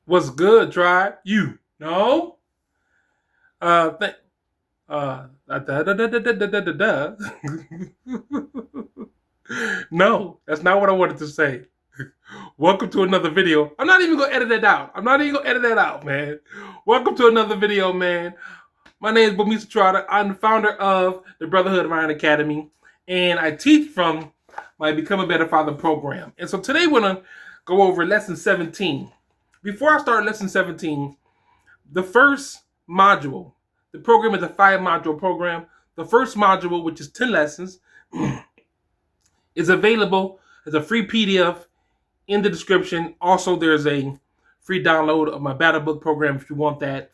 What's good, Tribe? You know? Th- da, da, da, da, da, da, da, da, da. No, that's not what I wanted to say. Welcome to another video. I'm not even gonna edit that out. I'm not even gonna edit that out, man. Welcome to another video, man. My name is Bomisa Trotter. I'm the founder of the Brotherhood of Iron Academy, and I teach from my Become a Better Father program. And so today we're gonna go over lesson 17. Before I start lesson 17, the first module, the program is a 5-module program. The first module, which is 10 lessons, is available as a free PDF in the description. Also, there's a free download of my BATTLEBOOK program if you want that.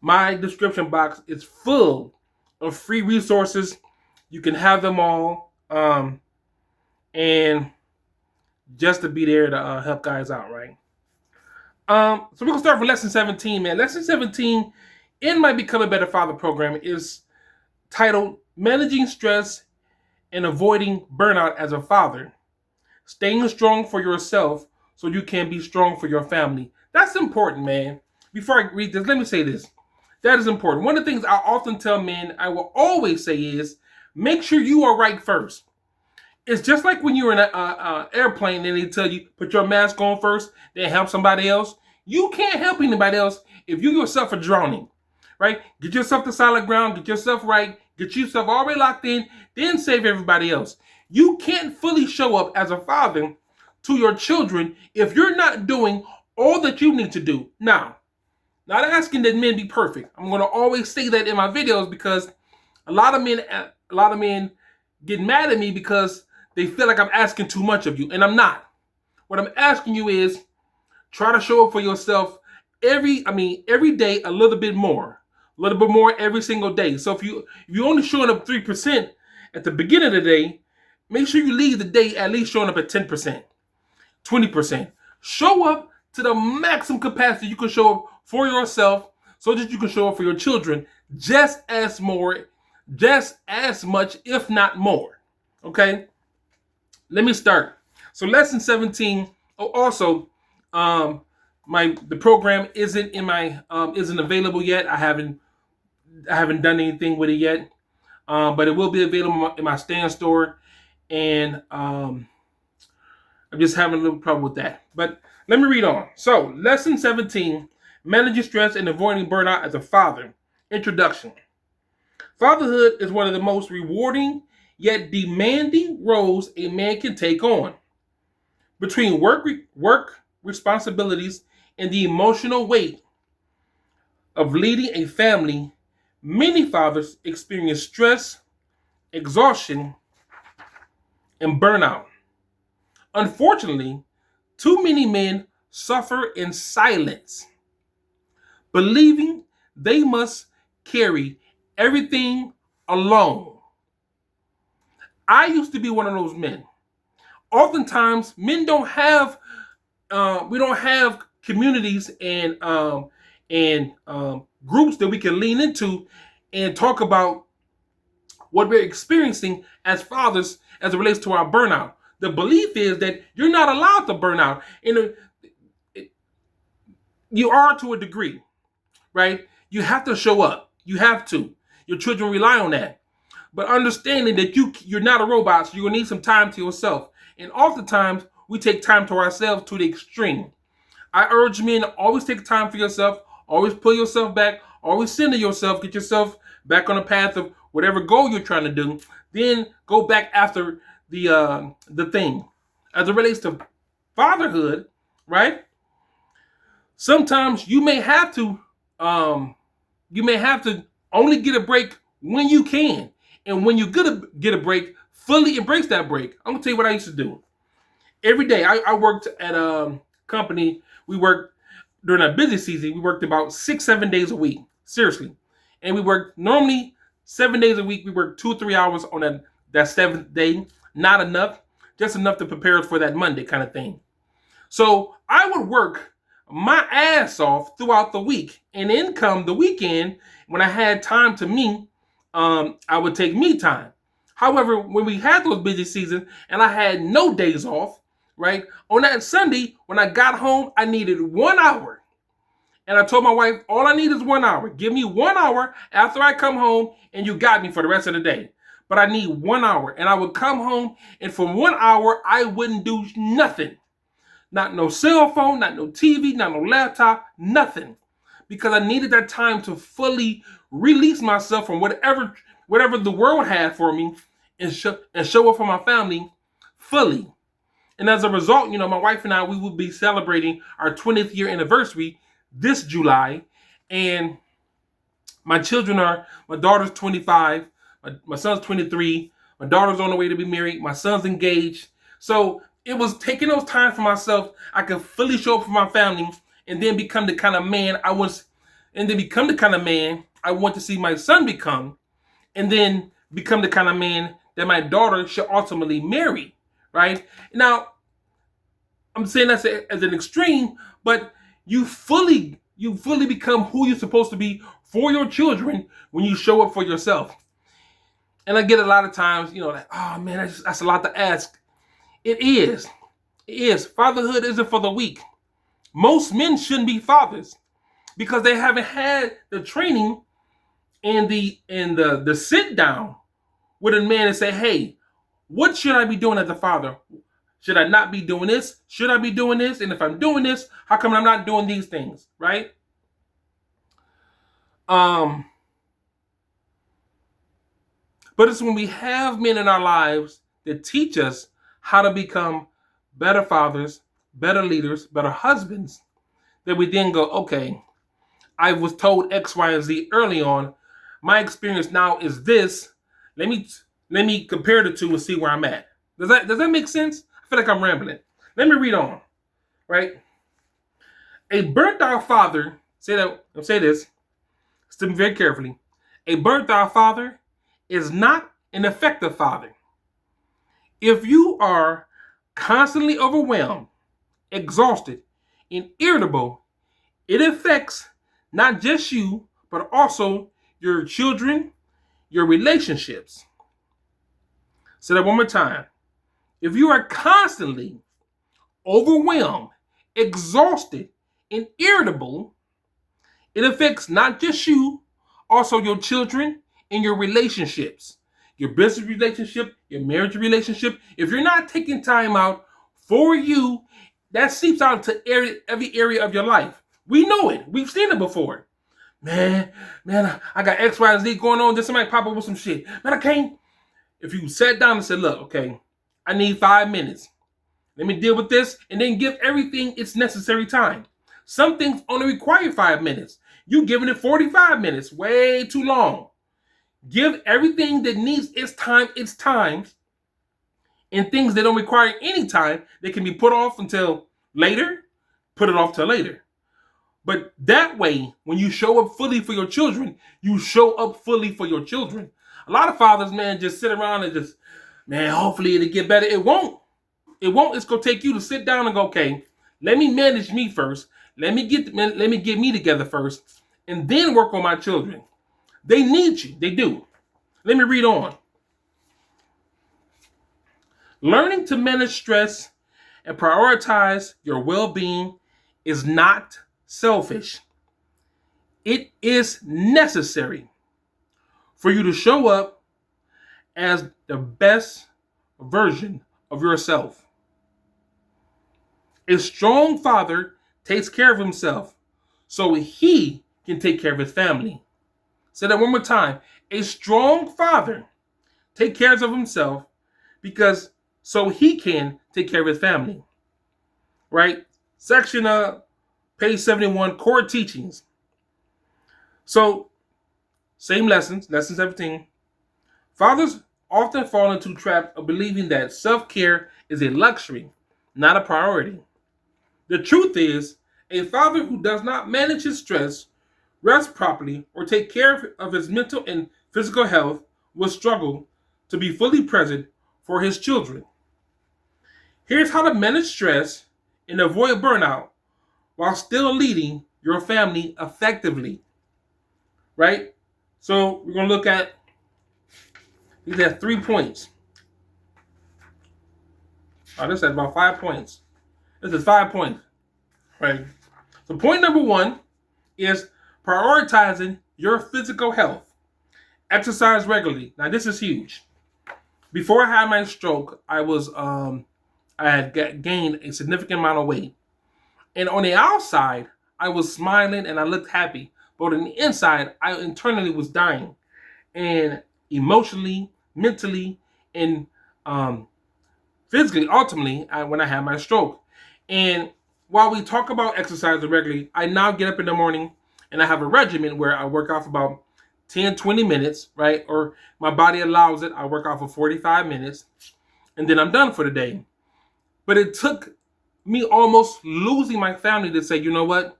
My description box is full of free resources. You can have them all. And just to be there to help guys out, right? So we're going to start with lesson 17, man. Lesson 17 in my Become a Better Father program is titled Managing Stress and Avoiding Burnout as a Father. Staying strong for yourself so you can be strong for your family. That's important, man. Before I read this, let me say this. That is important. One of the things I often tell men, I will always say is, make sure you are right first. It's just like when you're in an airplane and they tell you, put your mask on first, then help somebody else. You can't help anybody else if you yourself are drowning, right? Get yourself to solid ground, get yourself right, get yourself already locked in, then save everybody else. You can't fully show up as a father to your children if you're not doing all that you need to do. Now, not asking that men be perfect. I'm going to always say that in my videos because a lot of men get mad at me because they feel like I'm asking too much of you, and I'm not. What I'm asking you is try to show up for yourself every day a little bit more every single day. So if you only showing up 3% at the beginning of the day, make sure you leave the day at least showing up at 10%, 20%. Show up to the maximum capacity you can show up for yourself so that you can show up for your children just as much, if not more. Okay? Let me start. So lesson 17. Oh, also, the program isn't available yet. I haven't done anything with it yet, but it will be available in my stand store, and I'm just having a little problem with that. But let me read on. So lesson 17: managing stress and avoiding burnout as a father. Introduction. Fatherhood is one of the most rewarding yet demanding roles a man can take on. Between work responsibilities and the emotional weight of leading a family, many fathers experience stress, exhaustion, and burnout. Unfortunately, too many men suffer in silence, believing they must carry everything alone. I used to be one of those men. Oftentimes, men don't have we don't have communities and groups that we can lean into and talk about what we're experiencing as fathers as it relates to our burnout. The belief is that you're not allowed to burn out. You are to a degree, right? You have to show up. You have to. Your children rely on that. But understanding that you're not a robot, so you're going to need some time to yourself. And oftentimes, we take time to ourselves to the extreme. I urge men to always take time for yourself, always pull yourself back, always center yourself, get yourself back on the path of whatever goal you're trying to do, then go back after the thing. As it relates to fatherhood, right? Sometimes you may have to only get a break when you can. And when you get a break, fully embrace that break. I'm gonna tell you what I used to do. Every day, I worked at a company. We worked during a busy season. We worked about 6-7 days a week, seriously. And we worked normally 7 days a week. We worked 2 or 3 hours on that 7th day. Not enough, just enough to prepare us for that Monday kind of thing. So I would work my ass off throughout the week, and then come the weekend when I had time to me. I would take me time. However, when we had those busy seasons and I had no days off, right? On that Sunday, when I got home, I needed 1 hour. And I told my wife, all I need is 1 hour. Give me 1 hour after I come home, and you got me for the rest of the day. But I need 1 hour. And I would come home, and for 1 hour, I wouldn't do nothing. Not no cell phone, not no TV, not no laptop, nothing. Because I needed that time to fully release myself from whatever the world had for me, and show up for my family fully. And as a result, my wife and I, we will be celebrating our 20th year anniversary this July. And my daughter's 25, my son's 23, my daughter's on the way to be married, my son's engaged. So it was taking those time for myself. I could fully show up for my family, and then become the kind of man I want to see my son become, and then become the kind of man that my daughter should ultimately marry, right? Now, I'm saying that's as an extreme, but you fully become who you're supposed to be for your children when you show up for yourself. And I get a lot of times, like, oh man, that's a lot to ask. It is. Fatherhood isn't for the weak. Most men shouldn't be fathers because they haven't had the training and the sit down with a man and say, hey, what should I be doing as a father? Should I not be doing this? Should I be doing this? And if I'm doing this, how come I'm not doing these things, right? But it's when we have men in our lives that teach us how to become better fathers, better leaders, better husbands, that we then go, okay, I was told X, Y, and Z early on. My experience now is this. Let me compare the two and see where I'm at. Does that make sense? I feel like I'm rambling. Let me read on. Right? A burnt out father, say this, listen very carefully. A burnt out father is not an effective father. If you are constantly overwhelmed, exhausted, and irritable, it affects not just you, but also your children, your relationships. Say that one more time. If you are constantly overwhelmed, exhausted, and irritable, it affects not just you, also your children and your relationships, your business relationship, your marriage relationship. If you're not taking time out for you, that seeps out to every area of your life. We know it. We've seen it before. Man, I got X, Y, and Z going on. Then somebody pop up with some shit. Man, I can't. If you sat down and said, look, okay, I need 5 minutes. Let me deal with this, and then give everything its necessary time. Some things only require 5 minutes. You giving it 45 minutes, way too long. Give everything that needs its time, and things that don't require any time, they can be put off until later, put it off till later. But that way, when you show up fully for your children, you show up fully for your children. A lot of fathers, man, just sit around and just, man, hopefully it'll get better. It won't. It won't. It's going to take you to sit down and go, okay, let me manage me first. Let me get me together first, and then work on my children. They need you. They do. Let me read on. Learning to manage stress and prioritize your well-being is not selfish. It is necessary for you to show up as the best version of yourself. A strong father takes care of himself so he can take care of his family. Say that one more time. A strong father takes care of himself because so he can take care of his family. Right? Section page 71, core teachings. So, same lessons, lesson 17. Fathers often fall into the trap of believing that self-care is a luxury, not a priority. The truth is, a father who does not manage his stress, rest properly, or take care of his mental and physical health will struggle to be fully present for his children. Here's how to manage stress and avoid burnout while still leading your family effectively. Right? So we're going to look at these have 3 points. Oh, this has about 5 points. This is 5 points. Right? So point number 1, is prioritizing your physical health. Exercise regularly. Now this is huge. Before I had my stroke, I had gained a significant amount of weight. And on the outside, I was smiling and I looked happy. But on the inside, I internally was dying. And emotionally, mentally, and physically, ultimately, when I had my stroke. And while we talk about exercising regularly, I now get up in the morning and I have a regimen where I work off about 10, 20 minutes, right? Or my body allows it. I work off for 45 minutes and then I'm done for the day. But it took me almost losing my family to say, you know what?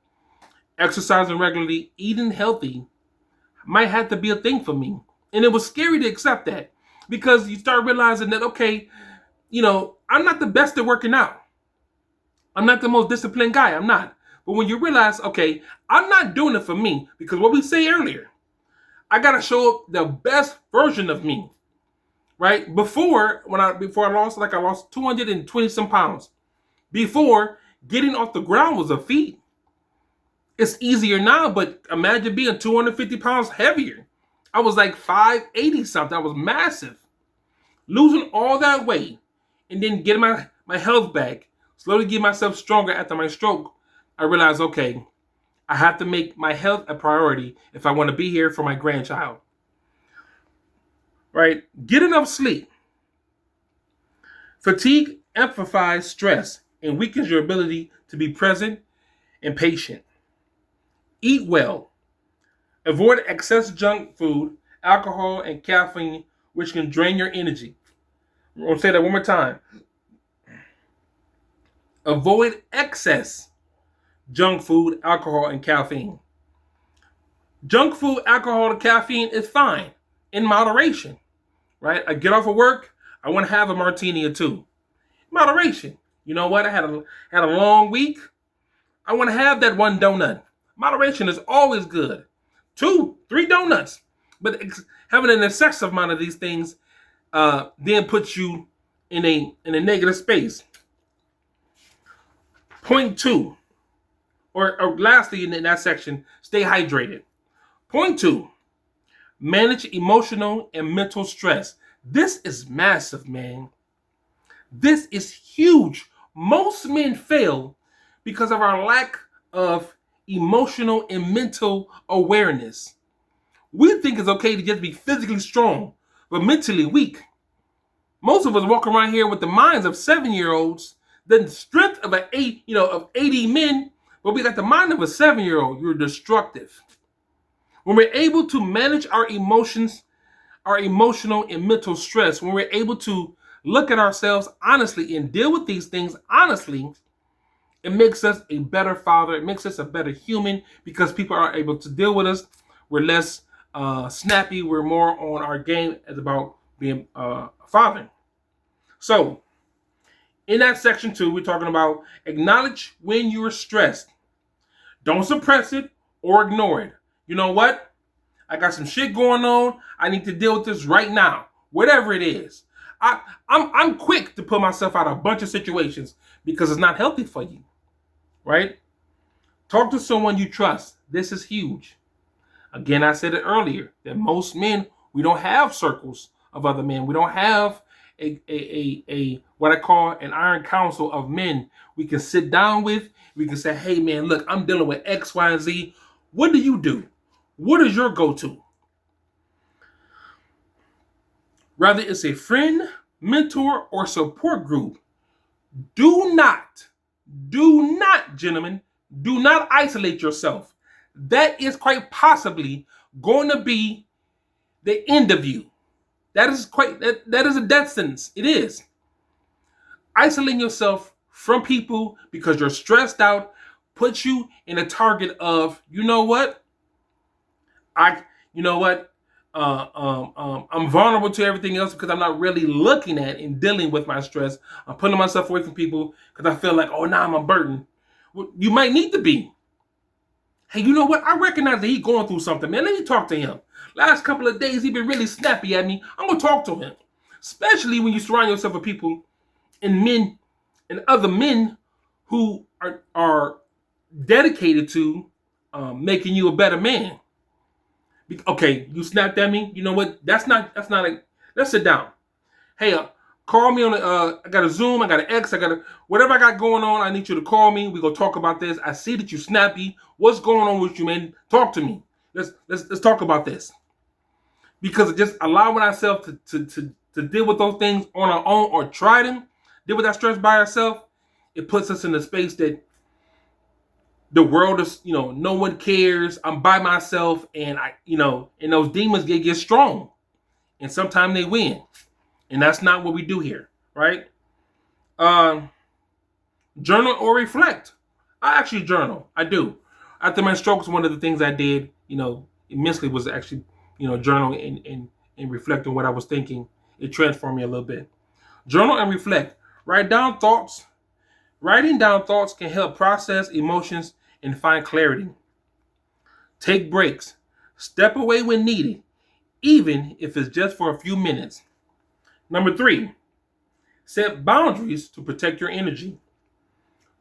Exercising regularly, eating healthy might have to be a thing for me. And it was scary to accept that because you start realizing that, okay, I'm not the best at working out. I'm not the most disciplined guy. I'm not. But when you realize, okay, I'm not doing it for me because what we say earlier, I got to show up the best version of me, right? Before I lost 220 some pounds. Before, getting off the ground was a feat. It's easier now, but imagine being 250 pounds heavier. I was like 580 something. I was massive. Losing all that weight and then getting my health back, slowly get myself stronger after my stroke, I realized, okay, I have to make my health a priority if I want to be here for my grandchild. Right? Get enough sleep. Fatigue amplifies stress and weakens your ability to be present and patient. Eat well. Avoid excess junk food, alcohol, and caffeine, which can drain your energy. I'm going to say that one more time. Avoid excess junk food, alcohol, and caffeine. Junk food, alcohol, and caffeine is fine in moderation, right? I get off of work, I want to have a martini or two. Moderation. You know what? I had a long week. I want to have that one donut. Moderation is always good. 2, 3 donuts. But having an excessive amount of these things then puts you in a negative space. Point 2, or lastly in that section, stay hydrated. Point 2, manage emotional and mental stress. This is massive, man. This is huge. Most men fail because of our lack of emotional and mental awareness. We think it's okay to just be physically strong, but mentally weak. Most of us walk around here with the minds of 7-year-olds, the strength of of 80 men, but we got the mind of a 7-year-old. You're destructive. When we're able to manage our emotions, our emotional and mental stress, when we're able to look at ourselves honestly and deal with these things honestly, it makes us a better father. It makes us a better human because people are able to deal with us. We're less snappy. We're more on our game as about being a father. So, in that section 2, we're talking about acknowledge when you're stressed. Don't suppress it or ignore it. You know what? I got some shit going on. I need to deal with this right now. Whatever it is. I'm quick to put myself out of a bunch of situations because it's not healthy for you. Right? Talk to someone you trust. This is huge. Again, I said it earlier that most men, we don't have circles of other men. We don't have a what I call an iron council of men we can sit down with. We can say, hey man, look, I'm dealing with X, Y, and Z. What do you do? What is your go-to? Whether it's a friend, mentor, or support group, do not, gentlemen, do not isolate yourself. That is quite possibly going to be the end of you. That is a death sentence. It is. Isolating yourself from people because you're stressed out puts you in a target of, you know what? I'm vulnerable to everything else because I'm not really looking at and dealing with my stress. I'm putting myself away from people because I feel like, oh, now I'm a burden. Well, you might need to be. Hey, you know what? I recognize that he's going through something, man. Let me talk to him. Last couple of days, he's been really snappy at me. I'm going to talk to him. Especially when you surround yourself with people and men and other men who are dedicated to making you a better man. Okay, you snapped at me. You know what? That's not like. Let's sit down. Hey, call me on the. I got a Zoom. I got an X. I got a whatever I got going on. I need you to call me. We gonna talk about this. I see that you snappy. What's going on with you, man? Talk to me. Let's talk about this. Because just allowing ourselves to deal with those things on our own or try to deal with that stress by ourselves, it puts us in a space that the world is, no one cares. I'm by myself, and and those demons get strong, and sometimes they win, and that's not what we do here, right? Um, Journal or reflect. I actually journal. I do. After my strokes, one of the things I did, immensely was actually, journal and reflect on what I was thinking. It transformed me a little bit. Journal and reflect. Write down thoughts. Writing down thoughts can help process emotions and find clarity. Take breaks. Step away when needed, even if it's just for a few minutes. Number 3, set boundaries to protect your energy.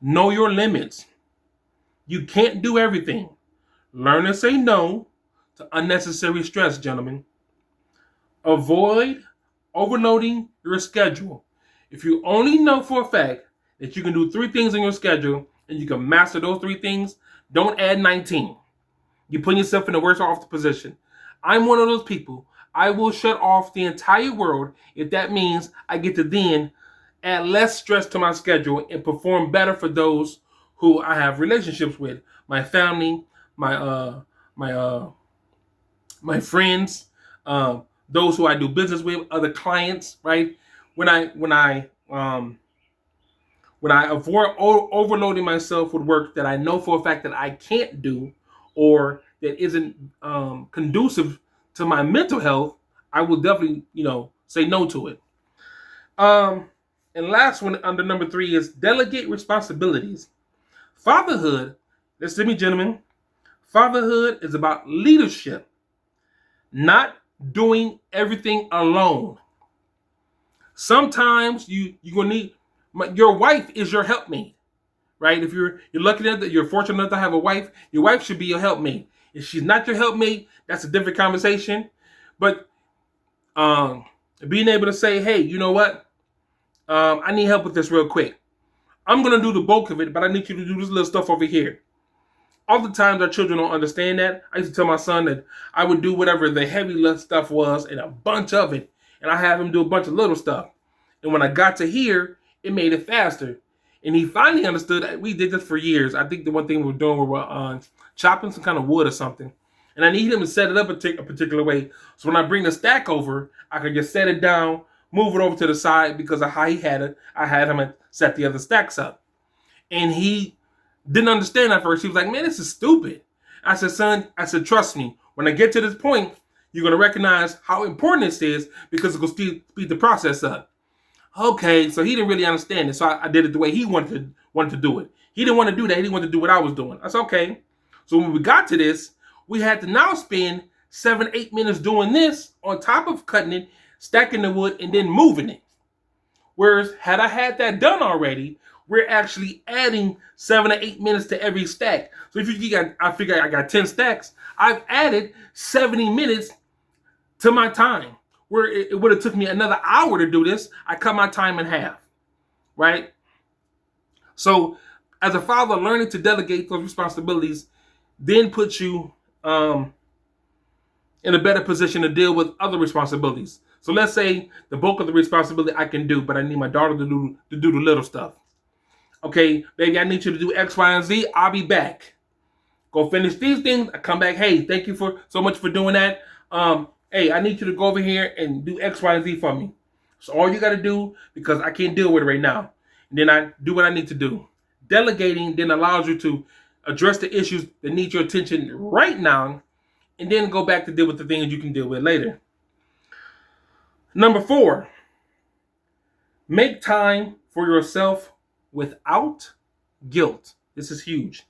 Know your limits. You can't do everything. Learn to say no to unnecessary stress, gentlemen. Avoid overloading your schedule. If you only know for a fact that you can do 3 things in your schedule and you can master those 3 things, don't add 19. You're putting yourself in the worst off position. I'm one of those people. I will shut off the entire world if that means I get to then add less stress to my schedule and perform better for those who I have relationships with, my family, my friends, those who I do business with, other clients. Right? When I avoid overloading myself with work that I know for a fact that I can't do, or that isn't conducive to my mental health, I will definitely, say no to it. And last one under number 3 is delegate responsibilities. Fatherhood, listen to me, gentlemen. Fatherhood is about leadership, not doing everything alone. Sometimes you're gonna need your wife is your helpmate, right? If you're lucky enough that you're fortunate enough to have a wife, your wife should be your helpmate. If she's not your helpmate, that's a different conversation. But being able to say, hey, you know what? I need help with this real quick. I'm going to do the bulk of it, but I need you to do this little stuff over here. Oftentimes, our children don't understand that. I used to tell my son that I would do whatever the heavy stuff was and a bunch of it, and I have him do a bunch of little stuff. And when I got to here, it made it faster. And he finally understood that we did this for years. I think the one thing we were doing, we were chopping some kind of wood or something. And I need him to set it up a particular way. So when I bring the stack over, I could just set it down, move it over to the side because of how he had it. I had him set the other stacks up. And he didn't understand at first. He was like, man, this is stupid. I said, son, trust me. When I get to this point, you're going to recognize how important this is because it will speed the process up. Okay, so he didn't really understand it. So I did it the way he wanted to do it. He didn't want to do that. He didn't want to do what I was doing. I said, okay. So when we got to this, we had to now spend 7-8 minutes doing this on top of cutting it, stacking the wood, and then moving it. Whereas had I had that done already, we're actually adding 7 to 8 minutes to every stack. So if I figure I got 10 stacks, I've added 70 minutes to my time. Where it would have took me another hour to do this, I cut my time in half, right? So as a father, learning to delegate those responsibilities then puts you in a better position to deal with other responsibilities. So let's say the bulk of the responsibility I can do, but I need my daughter to do the little stuff. Okay, baby, I need you to do X, Y, and Z. I'll be back. Go finish these things. I come back. Hey, thank you so much for doing that. Hey, I need you to go over here and do X, Y, and Z for me. So all you got to do, because I can't deal with it right now. And then I do what I need to do. Delegating then allows you to address the issues that need your attention right now, and then go back to deal with the things you can deal with later. Number 4, make time for yourself without guilt. This is huge.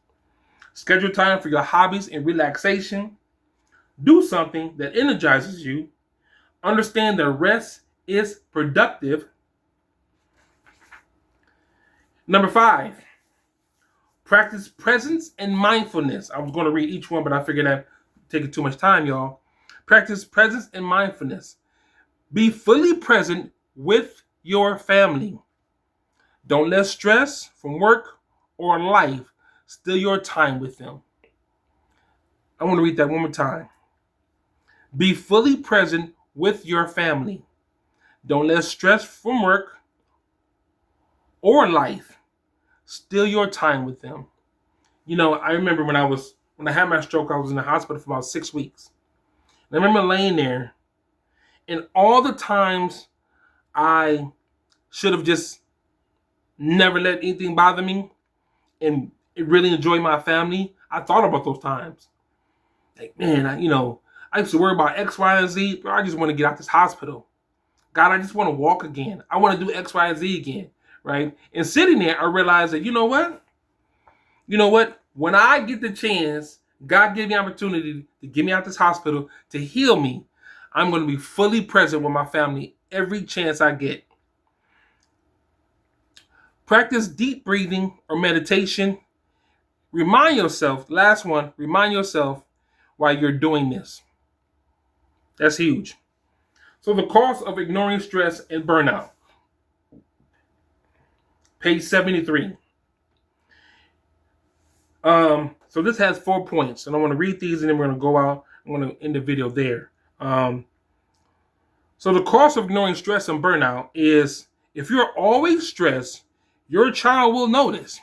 Schedule time for your hobbies and relaxation. Do something that energizes you. Understand that rest is productive. Number 5, Practice presence and mindfulness. I was going to read each one, but I figured that taking too much time, y'all. Practice presence and mindfulness. Be fully present with your family. Don't let stress from work or life steal your time with them. I want to read that one more time. Be fully present with your family. Don't let stress from work or life steal your time with them. You know, I remember when I had my stroke, I was in the hospital for about 6 weeks. And I remember laying there, and all the times I should have just never let anything bother me and really enjoy my family, I thought about those times. Like, man, I used to worry about X, Y, and Z, but I just want to get out this hospital. God, I just want to walk again. I want to do X, Y, and Z again, right? And sitting there, I realized that, you know what? When I get the chance, God gave me opportunity to get me out this hospital, to heal me, I'm going to be fully present with my family every chance I get. Practice deep breathing or meditation. Remind yourself, last one, remind yourself why you're doing this. That's huge. So the cost of ignoring stress and burnout. Page 73. So this has 4 points, and I want to read these, and then we're going to go out. I'm going to end the video there. So the cost of ignoring stress and burnout is, if you're always stressed, your child will notice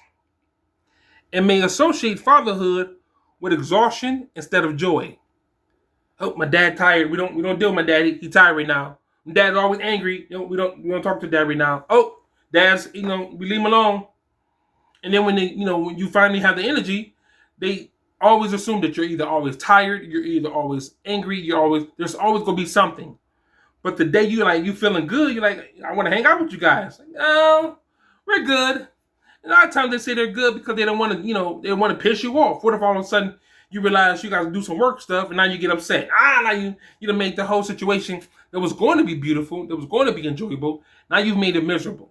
and may associate fatherhood with exhaustion instead of joy. Oh, my dad tired. We don't deal with my dad. He tired right now. My dad's always angry. We don't talk to dad right now. Oh, dad's, we leave him alone. And then when when you finally have the energy, they always assume that you're either always tired, you're either always angry, there's always gonna be something. But the day you feeling good, you're like, I want to hang out with you guys. Like, no, we're good. And a lot of times they say they're good because they don't want to, they want to piss you off. What if all of a sudden you realize you got to do some work stuff and now you get upset? Now you done make the whole situation that was going to be beautiful, that was going to be enjoyable, now you've made it miserable.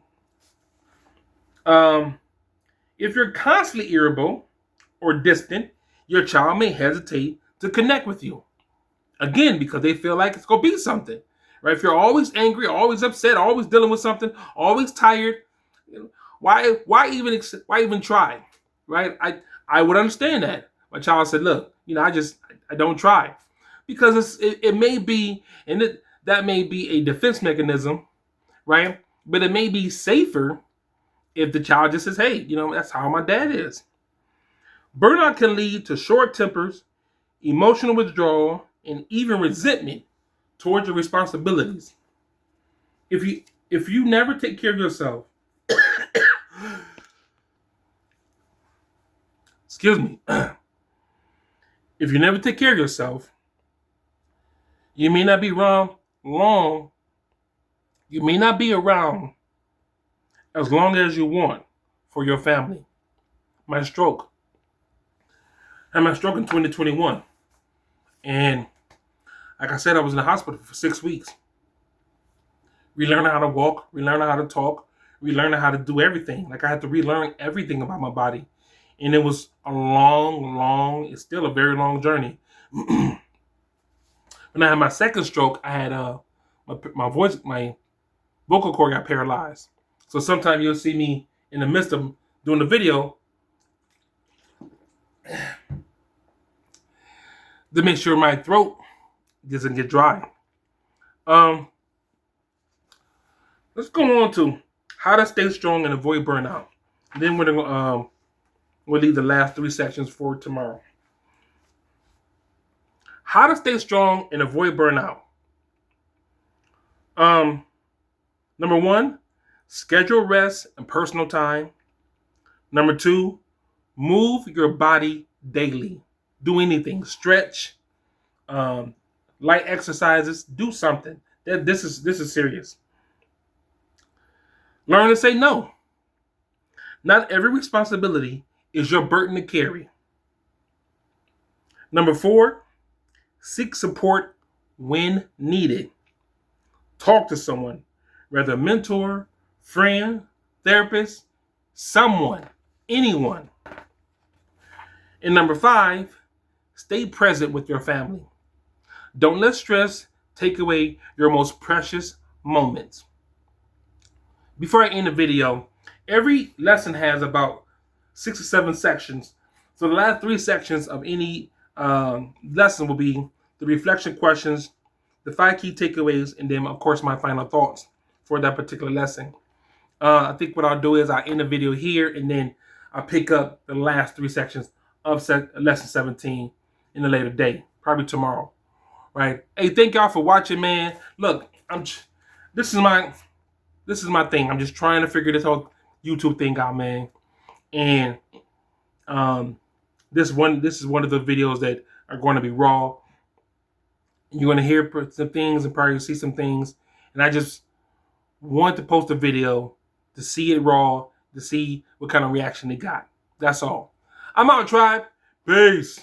If you're constantly irritable or distant, your child may hesitate to connect with you. Again, because they feel like it's going to be something. Right? If you're always angry, always upset, always dealing with something, always tired, why even try? Right? I would understand that. My child said, look, I don't try. Because it may be, and that may be a defense mechanism, right? But it may be safer if the child just says, hey, that's how my dad is. Burnout can lead to short tempers, emotional withdrawal, and even resentment towards your responsibilities. If you never take care of yourself, excuse me, if you never take care of yourself, you may not be around long. You may not be around as long as you want for your family. My stroke. I had my stroke in 2021. And like I said, I was in the hospital for 6 weeks. Relearning how to walk, relearning how to talk, relearning how to do everything. Like I had to relearn everything about my body. And it was a it's still a very long journey. When I had my second stroke, I had my vocal cord got paralyzed. So sometimes you'll see me in the midst of doing the video to make sure my throat doesn't get dry. Let's go on to how to stay strong and avoid burnout. And then we'll leave the last 3 sections for tomorrow. How to stay strong and avoid burnout. Number 1, schedule rest and personal time. Number 2, move your body daily. Do anything. Stretch, light exercises. Do something. This is serious. Learn to say no. Not every responsibility is your burden to carry. Number 4, seek support when needed. Talk to someone, whether a mentor, friend, therapist, someone, anyone. And number 5, stay present with your family. Don't let stress take away your most precious moments. Before I end the video, every lesson has about 6 or 7 sections. So the last 3 sections of any lesson will be the reflection questions, the 5 key takeaways, and then, of course, my final thoughts for that particular lesson. I think what I'll do is I'll end the video here, and then I'll pick up the last 3 sections of lesson 17 in a later day, probably tomorrow. Right? Hey, thank y'all for watching, man. Look, this is my thing. I'm just trying to figure this whole YouTube thing out, man. And this is one of the videos that are going to be raw. You're going to hear some things and probably see some things. And I just want to post a video to see it raw, to see what kind of reaction it got. That's all. I'm out, tribe. Peace.